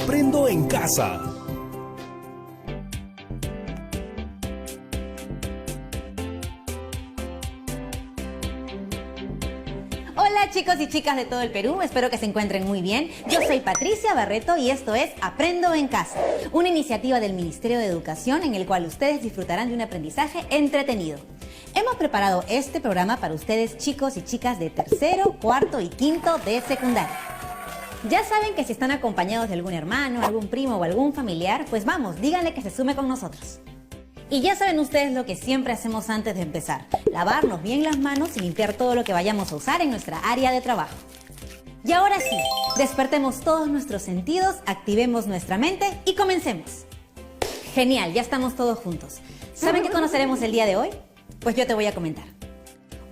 Aprendo en casa. Hola chicos y chicas de todo el Perú, espero que se encuentren muy bien. Yo soy Patricia Barreto y esto es Aprendo en Casa, una iniciativa del Ministerio de Educación en el cual ustedes disfrutarán de un aprendizaje entretenido. Hemos preparado este programa para ustedes chicos y chicas de tercero, cuarto y quinto de secundaria. Ya saben que si están acompañados de algún hermano, algún primo o algún familiar, pues vamos, díganle que se sume con nosotros. Y ya saben ustedes lo que siempre hacemos antes de empezar, lavarnos bien las manos y limpiar todo lo que vayamos a usar en nuestra área de trabajo. Y ahora sí, despertemos todos nuestros sentidos, activemos nuestra mente y comencemos. Genial, ya estamos todos juntos. ¿Saben qué conoceremos el día de hoy? Pues yo te voy a comentar.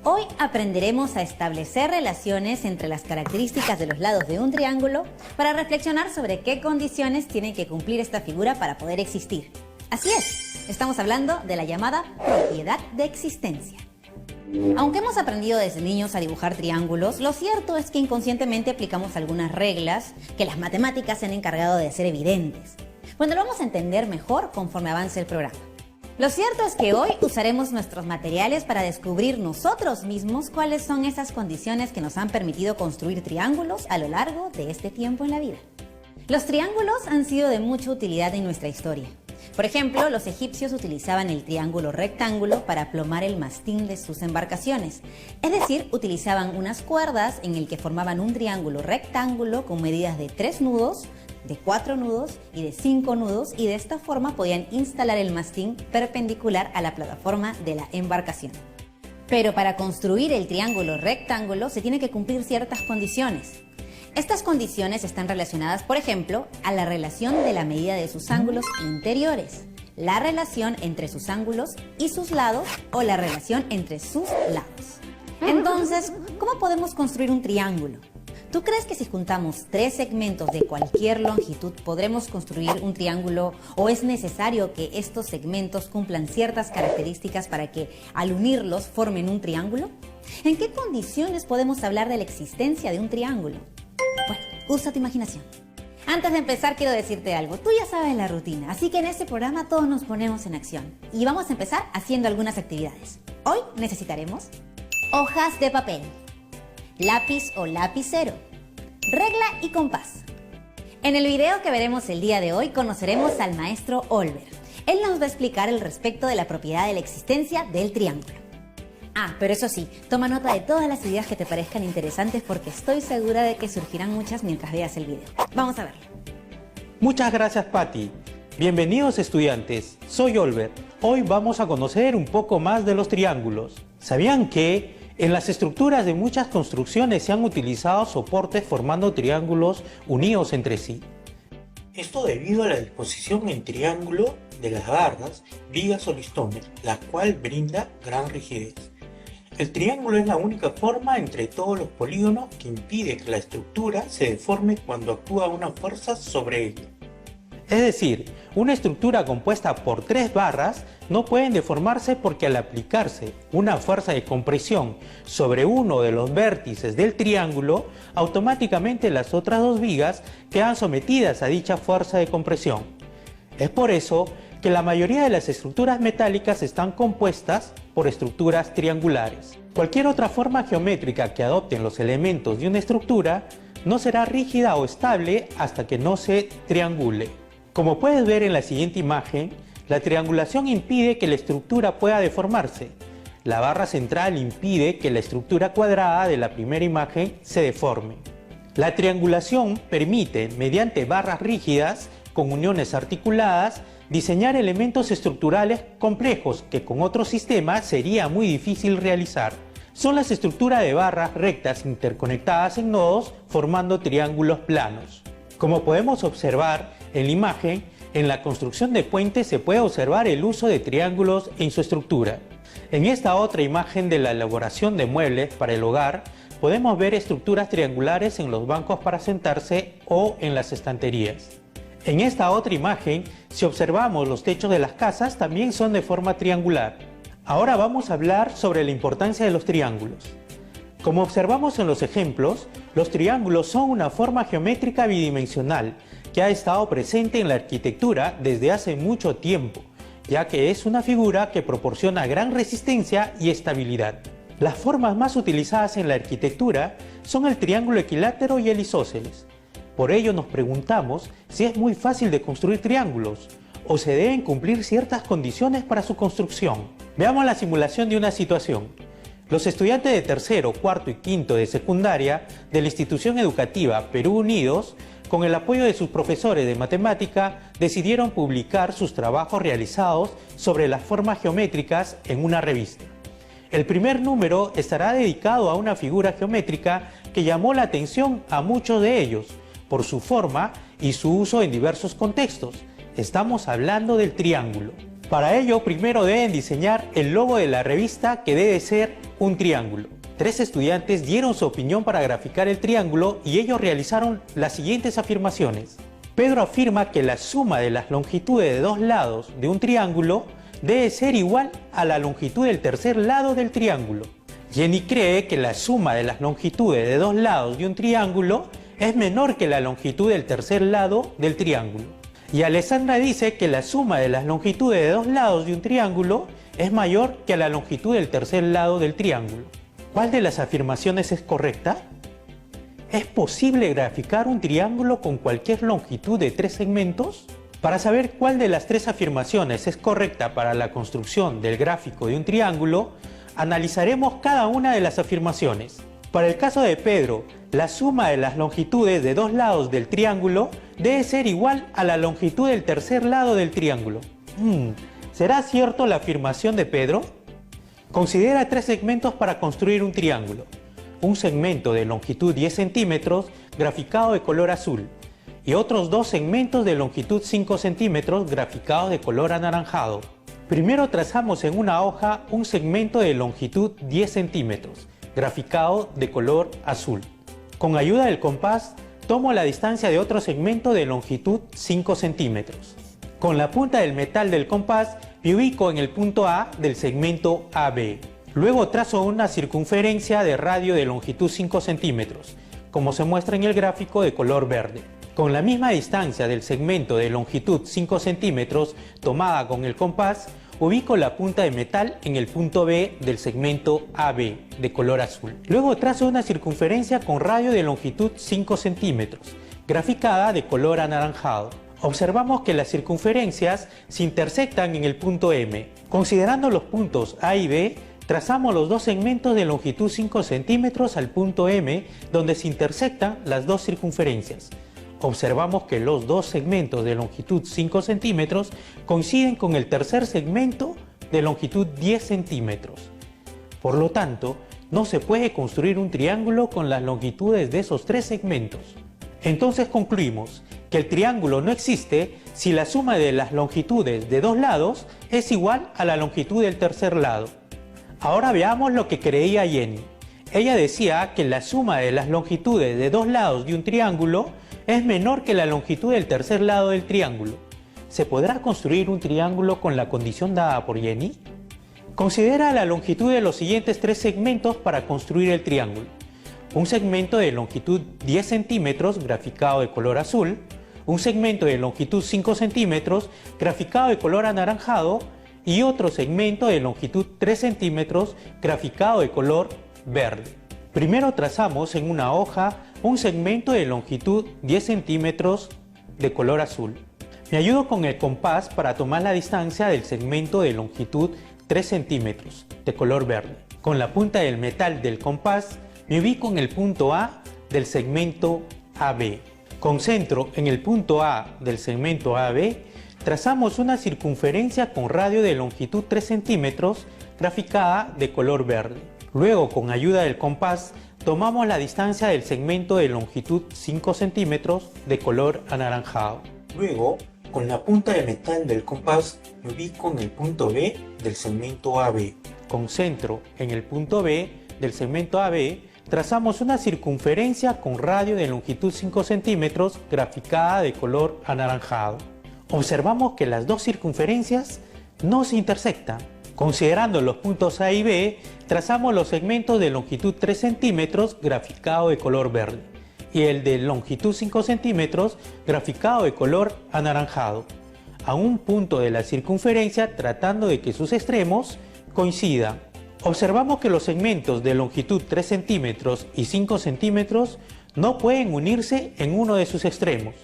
Hoy aprenderemos a establecer relaciones entre las características de los lados de un triángulo para reflexionar sobre qué condiciones tiene que cumplir esta figura para poder existir. Así es, estamos hablando de la llamada propiedad de existencia. Aunque hemos aprendido desde niños a dibujar triángulos, lo cierto es que inconscientemente aplicamos algunas reglas que las matemáticas se han encargado de hacer evidentes. Bueno, lo vamos a entender mejor conforme avance el programa. Lo cierto es que hoy usaremos nuestros materiales para descubrir nosotros mismos cuáles son esas condiciones que nos han permitido construir triángulos a lo largo de este tiempo en la vida. Los triángulos han sido de mucha utilidad en nuestra historia. Por ejemplo, los egipcios utilizaban el triángulo rectángulo para plomar el mastín de sus embarcaciones. Es decir, utilizaban unas cuerdas en el que formaban un triángulo rectángulo con medidas de 3 nudos, de 4 nudos y de 5 nudos, y de esta forma podían instalar el mastín perpendicular a la plataforma de la embarcación. Pero para construir el triángulo rectángulo se tiene que cumplir ciertas condiciones. Estas condiciones están relacionadas, por ejemplo, a la relación de la medida de sus ángulos interiores, la relación entre sus ángulos y sus lados o la relación entre sus lados. Entonces, ¿cómo podemos construir un triángulo? ¿Tú crees que si juntamos 3 segmentos de cualquier longitud podremos construir un triángulo, o es necesario que estos segmentos cumplan ciertas características para que al unirlos formen un triángulo? ¿En qué condiciones podemos hablar de la existencia de un triángulo? Bueno, usa tu imaginación. Antes de empezar quiero decirte algo. Tú ya sabes la rutina, así que en este programa todos nos ponemos en acción. Y vamos a empezar haciendo algunas actividades. Hoy necesitaremos hojas de papel, lápiz o lapicero, regla y compás. En el video que veremos el día de hoy conoceremos al maestro Olver. Él nos va a explicar el respecto de la propiedad de la existencia del triángulo. Pero eso sí, toma nota de todas las ideas que te parezcan interesantes porque estoy segura de que surgirán muchas mientras veas el video. Vamos a verlo. Muchas gracias, Patti. Bienvenidos, estudiantes. Soy Olver. Hoy vamos a conocer un poco más de los triángulos. ¿Sabían que en las estructuras de muchas construcciones se han utilizado soportes formando triángulos unidos entre sí? Esto debido a la disposición en triángulo de las barras, vigas o listones, la cual brinda gran rigidez. El triángulo es la única forma entre todos los polígonos que impide que la estructura se deforme cuando actúa una fuerza sobre ella. Es decir, una estructura compuesta por 3 barras no pueden deformarse porque al aplicarse una fuerza de compresión sobre uno de los vértices del triángulo, automáticamente las otras 2 vigas quedan sometidas a dicha fuerza de compresión. Es por eso que la mayoría de las estructuras metálicas están compuestas por estructuras triangulares. Cualquier otra forma geométrica que adopten los elementos de una estructura no será rígida o estable hasta que no se triangule. Como puedes ver en la siguiente imagen, la triangulación impide que la estructura pueda deformarse. La barra central impide que la estructura cuadrada de la primera imagen se deforme. La triangulación permite, mediante barras rígidas con uniones articuladas, diseñar elementos estructurales complejos que con otro sistema sería muy difícil realizar. Son las estructuras de barras rectas interconectadas en nodos formando triángulos planos. Como podemos observar en la imagen, en la construcción de puentes se puede observar el uso de triángulos en su estructura. En esta otra imagen de la elaboración de muebles para el hogar, podemos ver estructuras triangulares en los bancos para sentarse o en las estanterías. En esta otra imagen, si observamos los techos de las casas, también son de forma triangular. Ahora vamos a hablar sobre la importancia de los triángulos. Como observamos en los ejemplos, los triángulos son una forma geométrica bidimensional que ha estado presente en la arquitectura desde hace mucho tiempo, ya que es una figura que proporciona gran resistencia y estabilidad. Las formas más utilizadas en la arquitectura son el triángulo equilátero y el isósceles. Por ello nos preguntamos si es muy fácil de construir triángulos o se deben cumplir ciertas condiciones para su construcción. Veamos la simulación de una situación. Los estudiantes de tercero, cuarto y quinto de secundaria de la institución educativa Perú Unidos, con el apoyo de sus profesores de matemática, decidieron publicar sus trabajos realizados sobre las formas geométricas en una revista. El primer número estará dedicado a una figura geométrica que llamó la atención a muchos de ellos por su forma y su uso en diversos contextos. Estamos hablando del triángulo. Para ello, primero deben diseñar el logo de la revista, que debe ser un triángulo. 3 estudiantes dieron su opinión para graficar el triángulo y ellos realizaron las siguientes afirmaciones. Pedro afirma que la suma de las longitudes de 2 lados de un triángulo debe ser igual a la longitud del tercer lado del triángulo. Jenny cree que la suma de las longitudes de 2 lados de un triángulo es menor que la longitud del tercer lado del triángulo. Y Alessandra dice que la suma de las longitudes de 2 lados de un triángulo es mayor que la longitud del tercer lado del triángulo. ¿Cuál de las afirmaciones es correcta? ¿Es posible graficar un triángulo con cualquier longitud de 3 segmentos? Para saber cuál de las 3 afirmaciones es correcta para la construcción del gráfico de un triángulo, analizaremos cada una de las afirmaciones. Para el caso de Pedro, la suma de las longitudes de 2 lados del triángulo debe ser igual a la longitud del tercer lado del triángulo. ¿Será cierto la afirmación de Pedro? Considera 3 segmentos para construir un triángulo. Un segmento de longitud 10 centímetros graficado de color azul y otros 2 segmentos de longitud 5 centímetros graficados de color anaranjado. Primero trazamos en una hoja un segmento de longitud 10 centímetros graficado de color azul. Con ayuda del compás, tomo la distancia de otro segmento de longitud 5 centímetros. Con la punta del metal del compás, me ubico en el punto A del segmento AB. Luego trazo una circunferencia de radio de longitud 5 centímetros, como se muestra en el gráfico de color verde. Con la misma distancia del segmento de longitud 5 centímetros tomada con el compás, ubico la punta de metal en el punto B del segmento AB de color azul. Luego trazo una circunferencia con radio de longitud 5 centímetros, graficada de color anaranjado. Observamos que las circunferencias se intersectan en el punto M. Considerando los puntos A y B, trazamos los 2 segmentos de longitud 5 centímetros al punto M, donde se intersectan las 2 circunferencias. Observamos que los 2 segmentos de longitud 5 centímetros coinciden con el tercer segmento de longitud 10 centímetros. Por lo tanto, no se puede construir un triángulo con las longitudes de esos 3 segmentos. Entonces concluimos que el triángulo no existe si la suma de las longitudes de 2 lados es igual a la longitud del tercer lado. Ahora veamos lo que creía Jenny. Ella decía que la suma de las longitudes de 2 lados de un triángulo es menor que la longitud del tercer lado del triángulo. ¿Se podrá construir un triángulo con la condición dada por Jenny? Considera la longitud de los siguientes 3 segmentos para construir el triángulo. Un segmento de longitud 10 centímetros graficado de color azul, un segmento de longitud 5 centímetros graficado de color anaranjado y otro segmento de longitud 3 centímetros graficado de color verde. Primero trazamos en una hoja un segmento de longitud 10 centímetros de color azul. Me ayudo con el compás para tomar la distancia del segmento de longitud 3 centímetros de color verde. Con la punta del metal del compás me ubico en el punto A del segmento AB. Concentro en el punto A del segmento AB, trazamos una circunferencia con radio de longitud 3 centímetros graficada de color verde. Luego, con ayuda del compás, tomamos la distancia del segmento de longitud 5 centímetros de color anaranjado. Luego, con la punta de metal del compás, me ubico en el punto B del segmento AB. Concentro en el punto B del segmento AB, trazamos una circunferencia con radio de longitud 5 centímetros graficada de color anaranjado. Observamos que las 2 circunferencias no se intersectan. Considerando los puntos A y B, trazamos los segmentos de longitud 3 centímetros graficado de color verde y el de longitud 5 centímetros graficado de color anaranjado, a un punto de la circunferencia tratando de que sus extremos coincidan. Observamos que los segmentos de longitud 3 centímetros y 5 centímetros no pueden unirse en uno de sus extremos.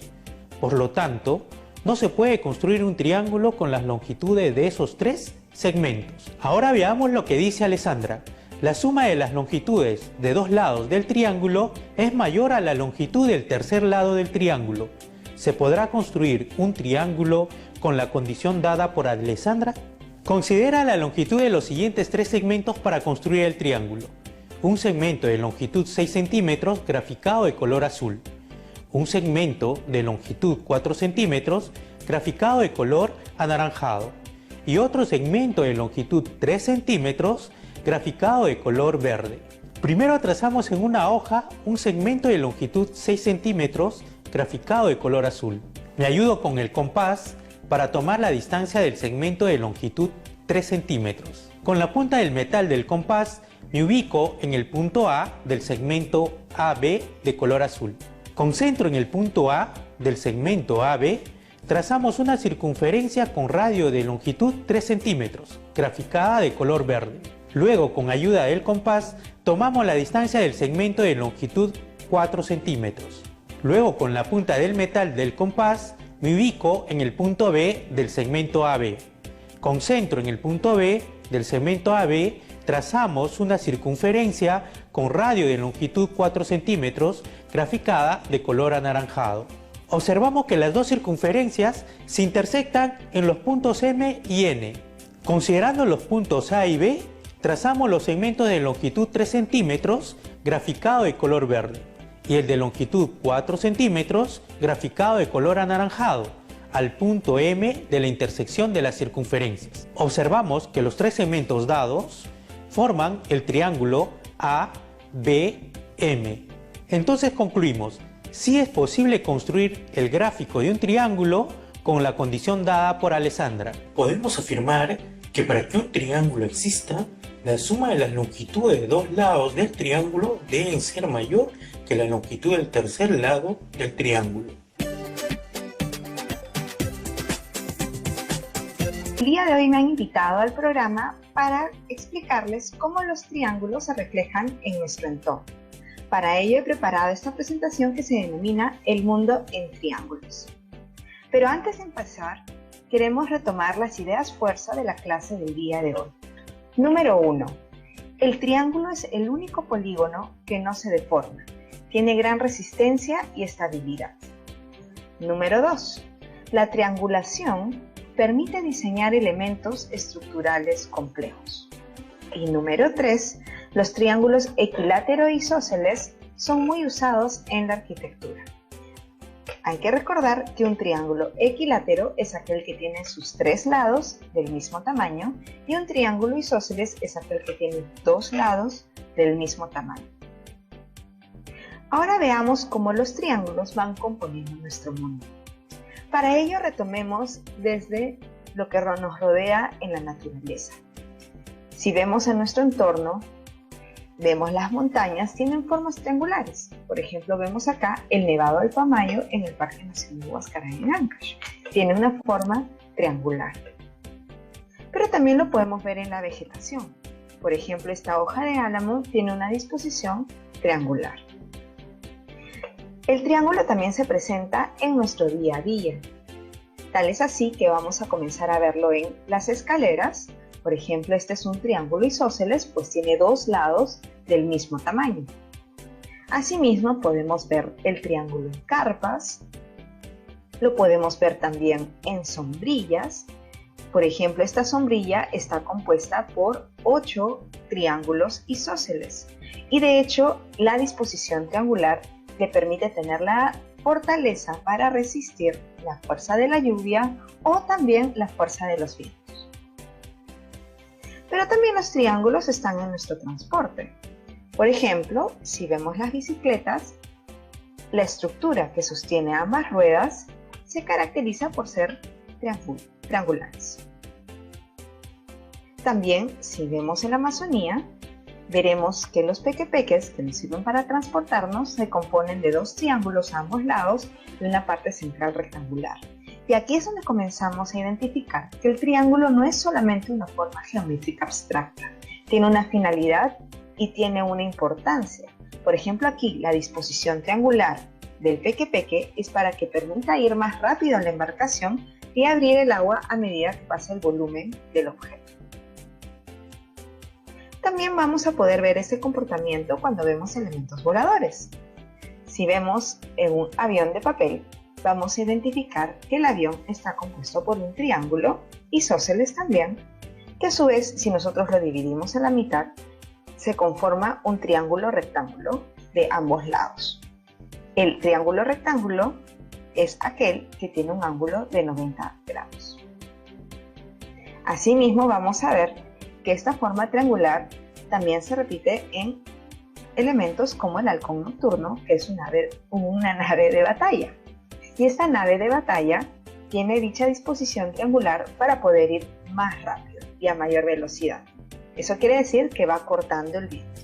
Por lo tanto, no se puede construir un triángulo con las longitudes de esos tres segmentos. Ahora veamos lo que dice Alessandra. La suma de las longitudes de dos lados del triángulo es mayor a la longitud del tercer lado del triángulo. ¿Se podrá construir un triángulo con la condición dada por Alessandra? Considera la longitud de los siguientes tres segmentos para construir el triángulo. Un segmento de longitud 6 centímetros graficado de color azul. Un segmento de longitud 4 centímetros graficado de color anaranjado. Y otro segmento de longitud 3 centímetros graficado de color verde. Primero trazamos en una hoja un segmento de longitud 6 centímetros graficado de color azul. Me ayudo con el compás para tomar la distancia del segmento de longitud 3 centímetros. Con la punta del metal del compás me ubico en el punto A del segmento AB de color azul. Concentro en el punto A del segmento AB, trazamos una circunferencia con radio de longitud 3 centímetros, graficada de color verde. Luego, con ayuda del compás, tomamos la distancia del segmento de longitud 4 centímetros. Luego, con la punta del metal del compás, me ubico en el punto B del segmento AB. Concentro en el punto B del segmento AB, trazamos una circunferencia con radio de longitud 4 centímetros, graficada de color anaranjado. Observamos que las dos circunferencias se intersectan en los puntos M y N. Considerando los puntos A y B, trazamos los segmentos de longitud 3 centímetros, graficado de color verde, y el de longitud 4 centímetros, graficado de color anaranjado, al punto M de la intersección de las circunferencias. Observamos que los tres segmentos dados forman el triángulo ABM. Entonces concluimos, sí es posible construir el gráfico de un triángulo con la condición dada por Alessandra. Podemos afirmar que para que un triángulo exista, la suma de las longitudes de dos lados del triángulo deben ser mayor que la longitud del tercer lado del triángulo. El día de hoy me han invitado al programa para explicarles cómo los triángulos se reflejan en nuestro entorno. Para ello he preparado esta presentación que se denomina El mundo en triángulos. Pero antes de empezar, queremos retomar las ideas fuerza de la clase del día de hoy. Número 1. El triángulo es el único polígono que no se deforma. Tiene gran resistencia y estabilidad. Número 2. La triangulación permite diseñar elementos estructurales complejos. Y número 3. Los triángulos equilátero e isósceles son muy usados en la arquitectura. Hay que recordar que un triángulo equilátero es aquel que tiene sus tres lados del mismo tamaño y un triángulo isósceles es aquel que tiene dos lados del mismo tamaño. Ahora veamos cómo los triángulos van componiendo nuestro mundo. Para ello retomemos desde lo que nos rodea en la naturaleza. Si vemos en nuestro entorno, vemos las montañas tienen formas triangulares. Por ejemplo, vemos acá el Nevado del Pamayo en el Parque Nacional Huascarán en Ancash. Tiene una forma triangular. Pero también lo podemos ver en la vegetación. Por ejemplo, esta hoja de álamo tiene una disposición triangular. El triángulo también se presenta en nuestro día a día. Tal es así que vamos a comenzar a verlo en las escaleras. Por ejemplo, este es un triángulo isósceles, pues tiene dos lados del mismo tamaño. Asimismo, podemos ver el triángulo en carpas. Lo podemos ver también en sombrillas. Por ejemplo, esta sombrilla está compuesta por 8 triángulos isósceles. Y de hecho, la disposición triangular le permite tener la fortaleza para resistir la fuerza de la lluvia o también la fuerza de los vientos. Pero también los triángulos están en nuestro transporte. Por ejemplo, si vemos las bicicletas, la estructura que sostiene ambas ruedas se caracteriza por ser triangulares. También, si vemos en la Amazonía, Veremos que los pequepeques que nos sirven para transportarnos se componen de dos triángulos a ambos lados y una parte central rectangular. Y aquí es donde comenzamos a identificar que el triángulo no es solamente una forma geométrica abstracta, tiene una finalidad y tiene una importancia. Por ejemplo, aquí la disposición triangular del pequepeque es para que permita ir más rápido en la embarcación y abrir el agua a medida que pasa el volumen del objeto. También vamos a poder ver este comportamiento cuando vemos elementos voladores. Si vemos en un avión de papel, vamos a identificar que el avión está compuesto por un triángulo, isósceles también, que a su vez, si nosotros lo dividimos en la mitad, se conforma un triángulo rectángulo de ambos lados. El triángulo rectángulo es aquel que tiene un ángulo de 90 grados. Asimismo, vamos a ver que esta forma triangular también se repite en elementos como el halcón nocturno, que es una nave de batalla. Y esta nave de batalla tiene dicha disposición triangular para poder ir más rápido y a mayor velocidad. Eso quiere decir que va cortando el viento.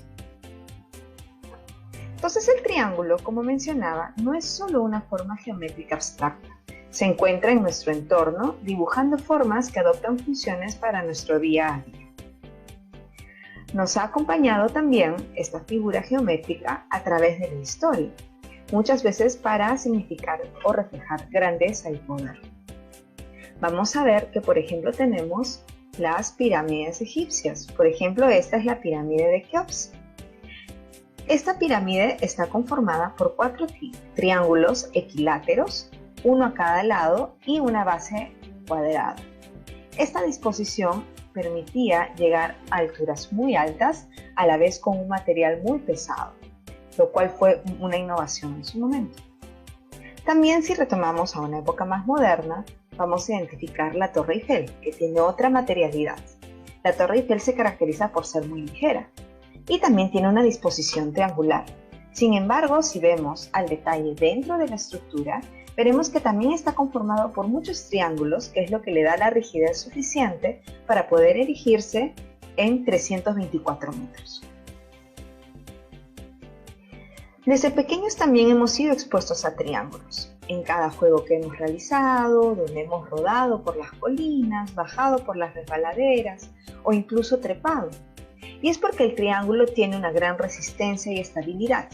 Entonces el triángulo, como mencionaba, no es solo una forma geométrica abstracta. Se encuentra en nuestro entorno dibujando formas que adoptan funciones para nuestro día a día. Nos ha acompañado también esta figura geométrica a través de la historia, muchas veces para significar o reflejar grandeza y poder. Vamos a ver que, por ejemplo, tenemos las pirámides egipcias. Por ejemplo, esta es la pirámide de Keops. Esta pirámide está conformada por 4 triángulos equiláteros, uno a cada lado y una base cuadrada. Esta disposición permitía llegar a alturas muy altas, a la vez con un material muy pesado, lo cual fue una innovación en su momento. También, si retomamos a una época más moderna, vamos a identificar la Torre Eiffel, que tiene otra materialidad. La Torre Eiffel se caracteriza por ser muy ligera y también tiene una disposición triangular. Sin embargo, si vemos al detalle dentro de la estructura, veremos que también está conformado por muchos triángulos, que es lo que le da la rigidez suficiente para poder erigirse en 324 metros. Desde pequeños también hemos sido expuestos a triángulos. En cada juego que hemos realizado, donde hemos rodado por las colinas, bajado por las resbaladeras o incluso trepado. Y es porque el triángulo tiene una gran resistencia y estabilidad.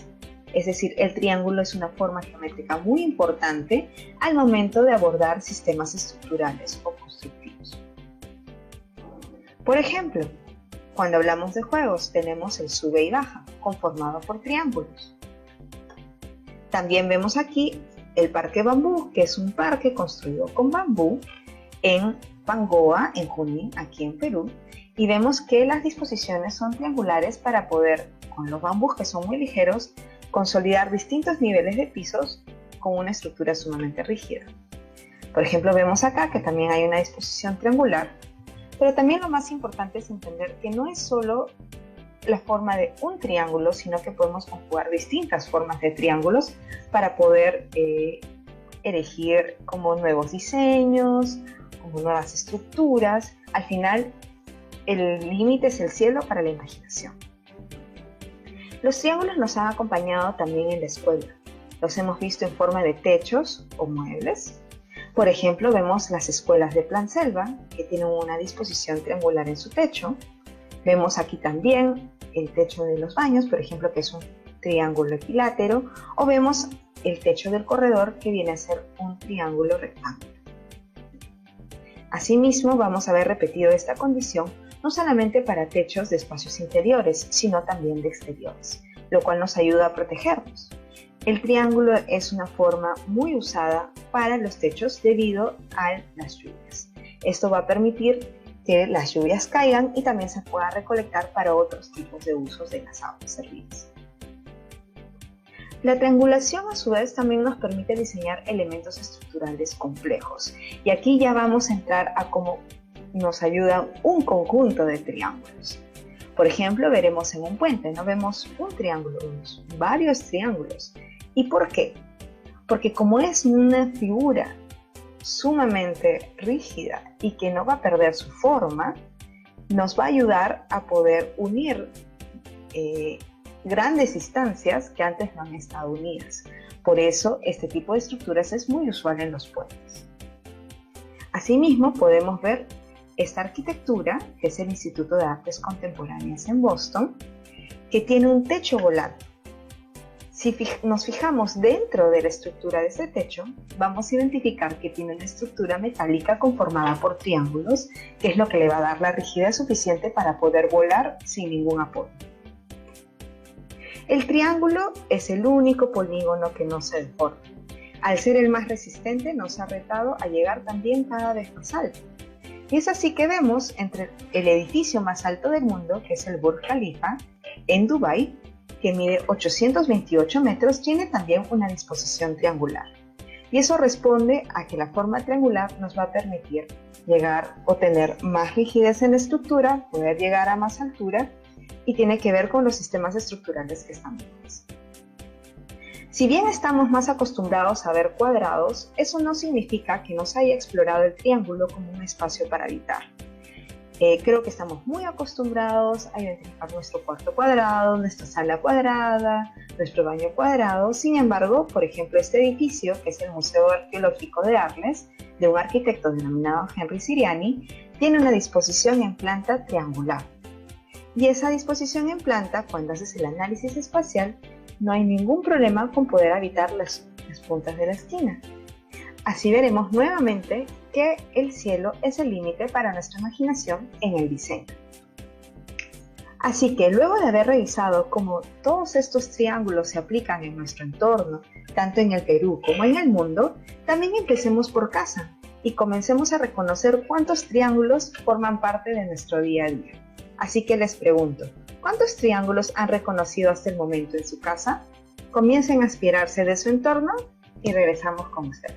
Es decir, el triángulo es una forma geométrica muy importante al momento de abordar sistemas estructurales o constructivos. Por ejemplo, cuando hablamos de juegos, tenemos el sube y baja, conformado por triángulos. También vemos aquí el Parque Bambú, que es un parque construido con bambú en Pangoa, en Junín, aquí en Perú, y vemos que las disposiciones son triangulares para poder, con los bambús que son muy ligeros, consolidar distintos niveles de pisos con una estructura sumamente rígida. Por ejemplo, vemos acá que también hay una disposición triangular, pero también lo más importante es entender que no es solo la forma de un triángulo, sino que podemos conjugar distintas formas de triángulos para poder erigir como nuevos diseños, como nuevas estructuras. Al final, el límite es el cielo para la imaginación. Los triángulos nos han acompañado también en la escuela. Los hemos visto en forma de techos o muebles. Por ejemplo, vemos las escuelas de Plan Selva, que tienen una disposición triangular en su techo. Vemos aquí también el techo de los baños, por ejemplo, que es un triángulo equilátero, o vemos el techo del corredor, que viene a ser un triángulo rectángulo. Asimismo, vamos a ver repetido esta condición no solamente para techos de espacios interiores, sino también de exteriores, lo cual nos ayuda a protegernos. El triángulo es una forma muy usada para los techos debido a las lluvias. Esto va a permitir que las lluvias caigan y también se pueda recolectar para otros tipos de usos de las aguas servidas. La triangulación, a su vez, también nos permite diseñar elementos estructurales complejos. Y aquí ya vamos a entrar a cómo nos ayuda un conjunto de triángulos. Por ejemplo, veremos en un puente, no vemos un triángulo, vemos varios triángulos. ¿Y por qué? Porque como es una figura sumamente rígida y que no va a perder su forma, nos va a ayudar a poder unir grandes instancias que antes no han estado unidas. Por eso, este tipo de estructuras es muy usual en los puentes. Asimismo, podemos ver esta arquitectura, que es el Instituto de Artes Contemporáneas en Boston, que tiene un techo volante. Si nos fijamos dentro de la estructura de ese techo, vamos a identificar que tiene una estructura metálica conformada por triángulos, que es lo que le va a dar la rigidez suficiente para poder volar sin ningún apoyo. El triángulo es el único polígono que no se deforma. Al ser el más resistente, nos ha retado a llegar también cada vez más alto. Y es así que vemos entre el edificio más alto del mundo, que es el Burj Khalifa, en Dubái, que mide 828 metros, tiene también una disposición triangular. Y eso responde a que la forma triangular nos va a permitir llegar o tener más rigidez en la estructura, poder llegar a más altura, y tiene que ver con los sistemas estructurales que están vivos. Si bien estamos más acostumbrados a ver cuadrados, eso no significa que nos haya explorado el triángulo como un espacio para habitar. Creo que estamos muy acostumbrados a identificar nuestro cuarto cuadrado, nuestra sala cuadrada, nuestro baño cuadrado. Sin embargo, por ejemplo, este edificio, que es el Museo Arqueológico de Arles, de un arquitecto denominado Henry Siriani, tiene una disposición en planta triangular. Y esa disposición en planta, cuando haces el análisis espacial, no hay ningún problema con poder habitar las puntas de la esquina. Así veremos nuevamente que el cielo es el límite para nuestra imaginación en el diseño. Así que luego de haber revisado cómo todos estos triángulos se aplican en nuestro entorno, tanto en el Perú como en el mundo, también empecemos por casa y comencemos a reconocer cuántos triángulos forman parte de nuestro día a día. Así que les pregunto, ¿cuántos triángulos han reconocido hasta el momento en su casa? Comiencen a aspirarse de su entorno y regresamos con ustedes.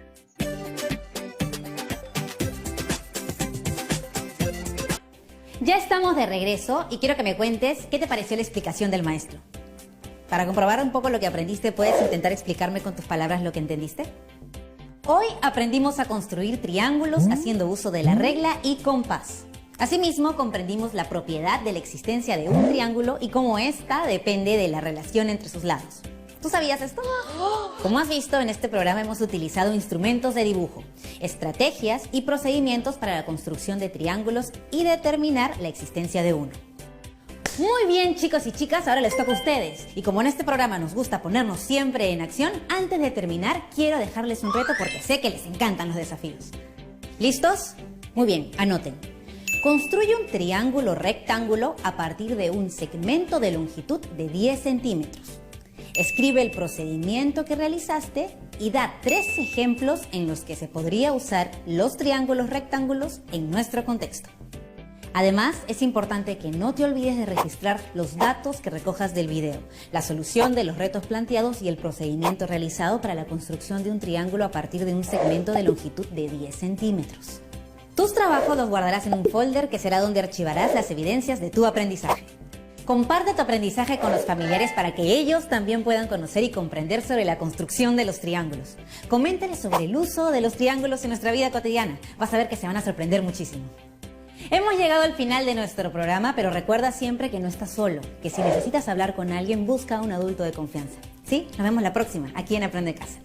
Ya estamos de regreso y quiero que me cuentes qué te pareció la explicación del maestro. Para comprobar un poco lo que aprendiste, ¿puedes intentar explicarme con tus palabras lo que entendiste? Hoy aprendimos a construir triángulos haciendo uso de la regla y compás. Asimismo, comprendimos la propiedad de la existencia de un triángulo y cómo ésta depende de la relación entre sus lados. ¿Tú sabías esto? Como has visto, en este programa hemos utilizado instrumentos de dibujo, estrategias y procedimientos para la construcción de triángulos y determinar la existencia de uno. Muy bien, chicos y chicas, ahora les toca a ustedes. Y como en este programa nos gusta ponernos siempre en acción, antes de terminar quiero dejarles un reto porque sé que les encantan los desafíos. ¿Listos? Muy bien, anoten. Construye un triángulo rectángulo a partir de un segmento de longitud de 10 centímetros. Escribe el procedimiento que realizaste y da 3 ejemplos en los que se podría usar los triángulos rectángulos en nuestro contexto. Además, es importante que no te olvides de registrar los datos que recojas del video, la solución de los retos planteados y el procedimiento realizado para la construcción de un triángulo a partir de un segmento de longitud de 10 centímetros. Tus trabajos los guardarás en un folder que será donde archivarás las evidencias de tu aprendizaje. Comparte tu aprendizaje con los familiares para que ellos también puedan conocer y comprender sobre la construcción de los triángulos. Coméntales sobre el uso de los triángulos en nuestra vida cotidiana. Vas a ver que se van a sorprender muchísimo. Hemos llegado al final de nuestro programa, pero recuerda siempre que no estás solo, que si necesitas hablar con alguien, busca a un adulto de confianza. ¿Sí? Nos vemos la próxima, aquí en Aprende Casa.